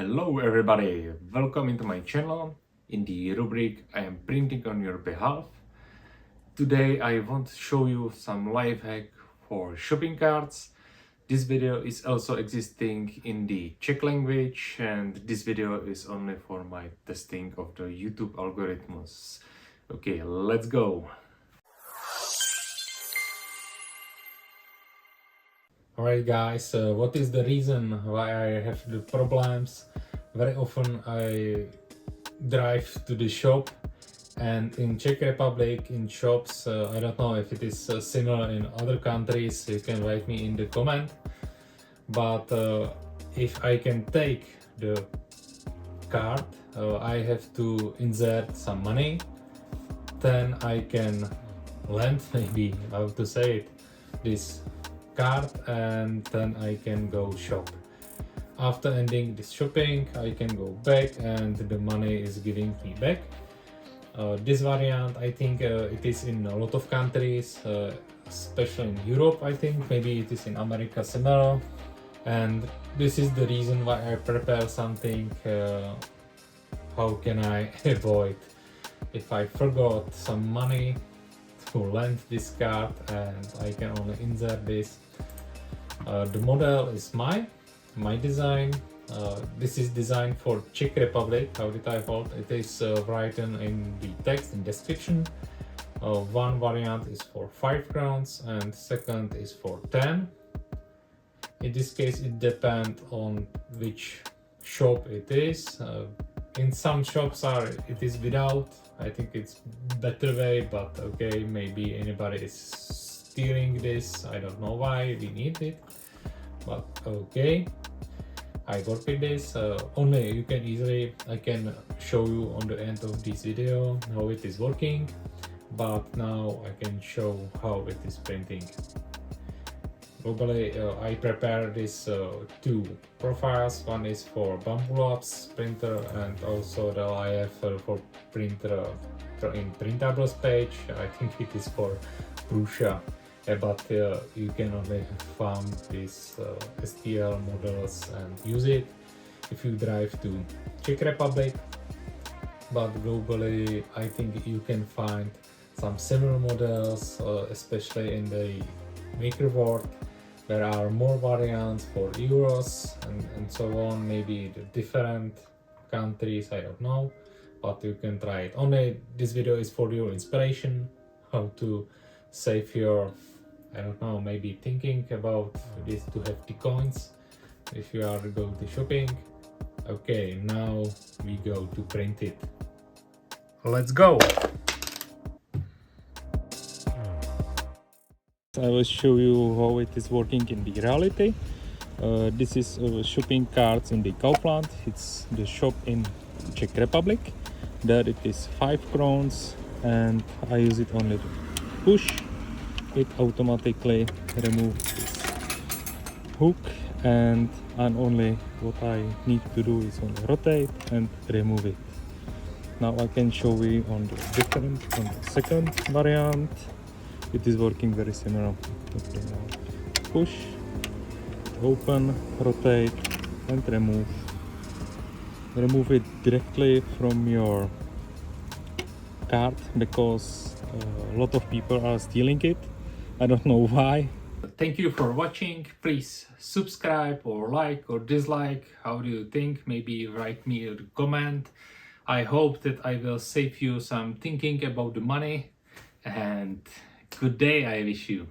Hello everybody, welcome into my channel. In the rubric I am printing on your behalf. Today I want to show you some life hack for shopping carts. This video is also existing in the Czech language, and this video is only for my testing of the YouTube algorithms. Okay, let's go. Alright guys, what is the reason why I have the problems? Very often I drive to the shop, and in Czech Republic in shops, I don't know if it is similar in other countries, you can write me in the comment. But if I can take the card, I have to insert some money, then I can lend, maybe how to say it, this card, and then I can go shop. After ending this shopping, I can go back and the money is giving me back. This variant, I think it is in a lot of countries, especially in Europe. I think maybe it is in America similar, and this is the reason why I prepare something. How can I avoid if I forgot some money to lend this card and I can only insert this. The model is my design. This is designed for Czech Republic. How did I hold? It is written in the text in description. One variant is for 5 crowns and second is for 10. In this case it depends on which shop it is. In some shops it is without. I think it's better way, but okay, maybe anybody is stealing this. I don't know why we need it, but okay. I work with this. Only you can easily, I can show you on the end of this video how it is working, but now I can show how it is printing. Globally, I prepare these 2 profiles. One is for bambulabs printer, and also the I have for printer in Printables page. I think it is for Prussia, but you can only find these STL models and use it if you drive to Czech Republic. But globally, I think you can find some similar models, especially in the Makerworld. There are more variants for euros and so on, maybe the different countries, I don't know, but you can try it. Only this video is for your inspiration, how to save your, I don't know, maybe thinking about this to have the coins if you are going to shopping. Okay, now we go to print it. Let's go! I will show you how it is working in the reality. This is shopping carts in the Kaufland. It's the shop in Czech Republic. There it is 5 crowns, and I use it only to push. It automatically removes this hook, and only what I need to do is only rotate and remove it. Now I can show you on the second variant. It is working very similar. Okay, now push, open, rotate and remove. Remove it directly from your card because a lot of people are stealing it. I don't know why. Thank you for watching. Please subscribe or like or dislike. How do you think? Maybe write me a comment. I hope that I will save you some thinking about the money, and good day I wish you.